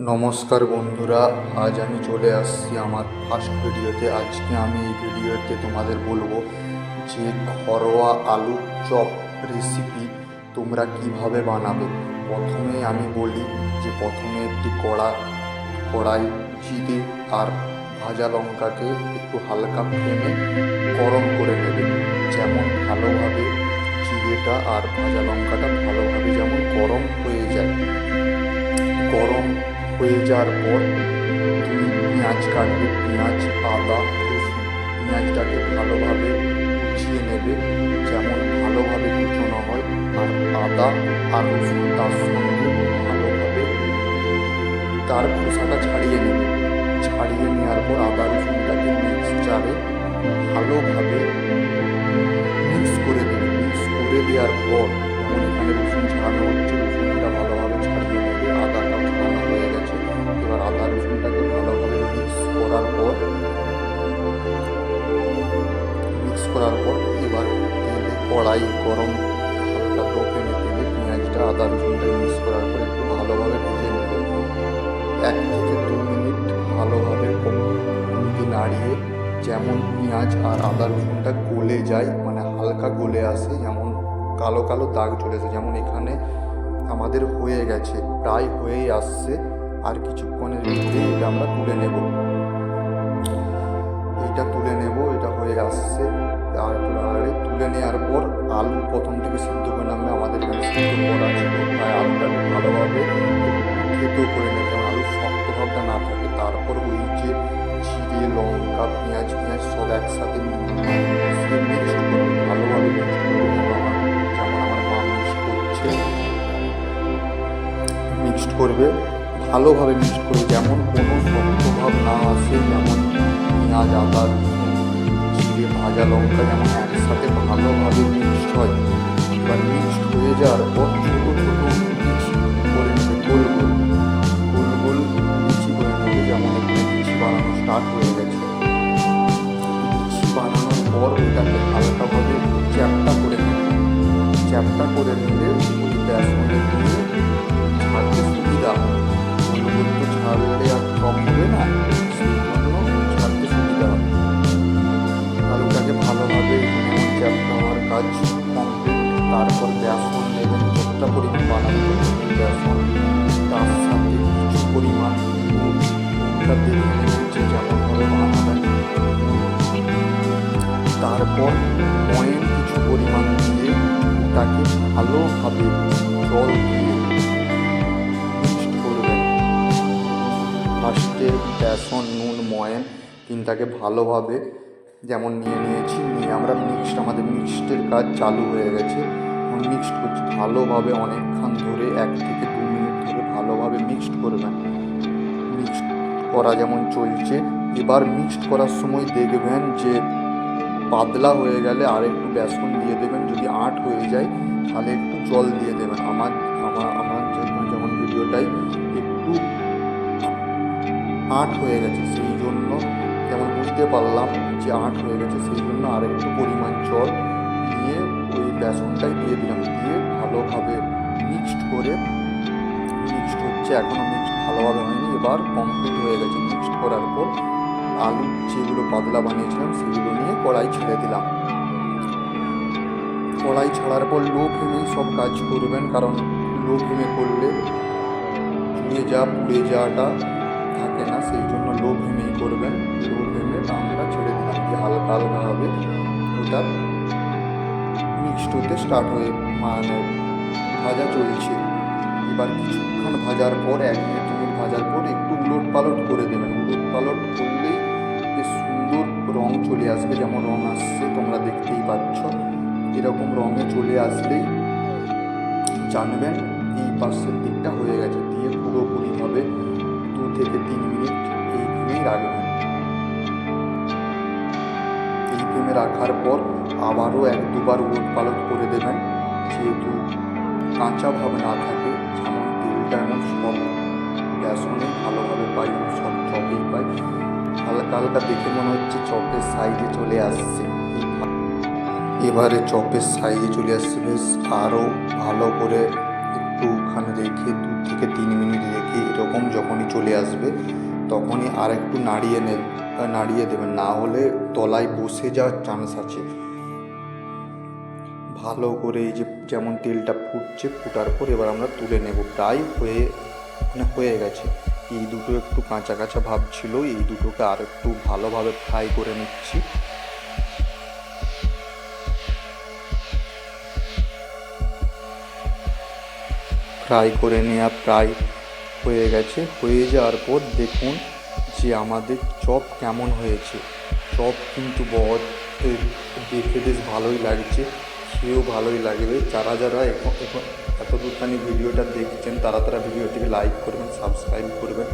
নমস্কার বন্ধুরা, আজ আমি চলে আসছি আমার ফার্স্ট ভিডিওতে। আজকে আমি এই ভিডিওতে তোমাদের বলবো যে ঘরোয়া আলুর চপ রেসিপি তোমরা কিভাবে বানাবে। প্রথমে আমি বলি যে প্রথমে একটি কড়াই জিরে আর ভাজা লঙ্কাকে একটু হালকা ফ্লেমে গরম করে নেবে। যেমন ভালোভাবে জিরেটা আর ভাজা লঙ্কাটা ভালোভাবে যেমন গরম হয়ে যায়। গরম হয়ে যাওয়ার পর তুমি পেঁয়াজ কাটবে, পেঁয়াজ, আদা, রসুন। পেঁয়াজটাকে ভালোভাবে কুচিয়ে নেবে, যেমন ভালোভাবে কুচোনো হয়। আর আদা আর রসুন তার সঙ্গে ভালোভাবে তার খোসাটা ছাড়িয়ে নেবে। ছাড়িয়ে নেওয়ার পর আদা রসুনটাকে মিক্সচারে ভালোভাবে মিক্স করে দেবে। মিক্স করে দেওয়ার পর যেমন এখানে রসুন ছাড়ানো হচ্ছে, রসুনটা ভালোভাবে ছাড়িয়ে নেবে। আদাটাও ছাড়ানো হয়ে গেছে। এবার আদা রসুনটাকে ভালোভাবে মিক্স করার পর এবার তেলে কড়াই গরম হালকা লো ফ্লেমে তেলে পেঁয়াজটা আদা রসুনটা মিক্স করার পর একটু ভালোভাবে ভেজে নেবে। 1 থেকে 2 মিনিট ভালোভাবে নাড়িয়ে যেমন পেঁয়াজ আর আদা রসুনটা গলে যায়, মানে হালকা গলে আসে, যেমন কালো কালো দাগ চলে আসে। যেমন এখানে আমাদের হয়ে গেছে, প্রায় হয়েই আসছে। আর কিছুক্ষণের মধ্যে এটা আমরা তুলে নেব। এটা হয়ে আসছে। আর তুলে নেওয়ার পর আলু প্রথম থেকে সিদ্ধ করে নামবে। আমাদের এখানে সিদ্ধ করা ছিল, তাই আলুটাকে ভালোভাবে থেতো করে নেবে, যেমন আলুর শক্ত ভাবটা না থাকে। তারপর ওই যে জিরে, লঙ্কা, পেঁয়াজ সব একসাথে মিক্সড করবে, ভালোভাবে মিক্সড করবে। যেমন আমার মা মিক্সড করবে, ভালোভাবে মিক্সড করবে, যেমন কোনো শক্ত ভাব না আসে। যেমন পেঁয়াজ, আদা, জিরে, ভাজা লঙ্কা যেমন একসাথে ভালোভাবে মিক্সড হয়। এবার মিক্সড হয়ে যাওয়ার পর ছোটো ছোটো লিচি করে নেবে, গোল গোল লিচি করে নেবে। যেমন এখানে লিচি বানানো স্টার্ট হয়ে গেছে। লিচি বানানোর পর ওইটাকে হালকাভাবে চ্যাপ্টা করে নেবে। চ্যাপ্টা করে নিলে ওই বেসনে দিয়ে ছাড়তে সুবিধা হয়। গোল তো ছাড়লে আর কম হবে না, সেই জন্য ছাড়তে সুবিধা হয়। আলুটাকে ভালোভাবে যেমন চ্যাপ্টা হওয়ার কাজ কমপ্লিট। তারপর বেসন নেবেন, যতটা পরিমাণ বানানো বেসন, তার সাথে কিছু পরিমাণ নুনটা দেখে নেবেন যে যেমনভাবে বানাবেন। তারপর ময়েন কিছু পরিমাণ দিয়ে ওটাকে ভালোভাবে জল দিয়ে মিক্সড করবেন। ফার্স্টে বেসন, নুন, ময়েন তিনটাকে ভালোভাবে যেমন নিয়েছি, নিয়ে আমরা আমাদের মিক্সডের কাজ চালু হয়ে গেছে। মিক্সড করছি ভালোভাবে অনেকক্ষণ ধরে, 1 থেকে 2 মিনিট ধরে ভালোভাবে মিক্সড করবেন। মিক্সড করা যেমন চলছে। এবার মিক্সড করার সময় দেখবেন যে পাতলা হয়ে গেলে আর একটু বেসন দিয়ে দেবেন। যদি আঁট হয়ে যায় তাহলে একটু জল দিয়ে দেবেন। আমার যেমন ভিডিওটাই একটু আঁট হয়ে গেছে, সেই জন্য যেমন বুঝতে পারলাম যে আঁট হয়ে গেছে, সেই জন্য আর একটু পরিমাণ জল দিয়ে ওই বেসনটাই দিয়ে দিলাম। দিয়ে ভালোভাবে মিক্সড হচ্ছে, এখনও মিক্সড ভালোভাবে হয়নি। এবার কমপ্লিট হয়ে গেছে। মিক্সড করার পর আলু যেগুলো পাতলা বানিয়েছিলাম সেগুলো নিয়ে কড়াই ছেড়ে দিলাম। কড়াই ছাড়ার পর লো ফ্লেমেই সব কাজ করবেন, কারণ লো ফ্লেমে করলে পুড়ে যাওয়াটা থাকে না, সেই জন্য লো ফ্লেমেই করবেন। লো ফ্লেমে আমরা ছেড়ে দিলাম, দিয়ে হালকাভাবে ওটা মিক্সড হতে স্টার্ট হয়ে মানে ভাজা চলছে। এবার কিছুক্ষণ ভাজার পর 1 মিনিট ভাজার পর একটু উলট পালট করে দেবেন। উলট পালট করলেই বেশ সুন্দর রং চলে আসবে, যেমন রং আসছে তোমরা দেখতেই পাচ্ছ। এরকম রঙে চলে আসলেই জানবেন এই পাশের দিকটা হয়ে গেছে। দিয়ে পুরোপুরিভাবে 2 থেকে 3 মিনিট এই ফ্লেমেই রাখবেন। এই ফ্লেমে রাখার পর আবারও 1-2 বার উলট পালট করে দেবেন, যেহেতু কাঁচা ভাব না থাকে। যেমন তেলটা এমন সব বেসনে ভালোভাবে পাই, সব চপেই পাই। হালকা হালকা দেখে মনে হচ্ছে চপের সাইজে চলে আসছে। এবারে চপের সাইজে চলে আসছে, বেশ আরও ভালো করে একটু একটুখানি রেখে 2 থেকে 3 মিনিট রেখে এরকম যখনই চলে আসবে তখনই আর একটু নাড়িয়ে দেবেন, না হলে তলায় বসে যাওয়ার চান্স আছে। ভালো করে এই যে যেমন তেলটা ফুটছে, ফুটার পর এবার আমরা তুলে নেব। প্রায় হয়ে গেছে। এই দুটো একটু কাঁচা কাঁচা ভাব ছিল, এই দুটোকে আর একটু ভালোভাবে ফ্রাই করে নিচ্ছি। ফ্রাই করে নেওয়া প্রায় হয়ে গেছে। হয়ে যাওয়ার পর দেখুন যে আমাদের চপ কেমন হয়েছে। চপ কিন্তু দেখে বেশ ভালোই লাগছে, খেয়েও ভালোই লাগবে। যারা যারা এখন এত দূরখানি ভিডিওটা দেখছেন তারা ভিডিওটিকে লাইক করবেন, সাবস্ক্রাইব করবেন।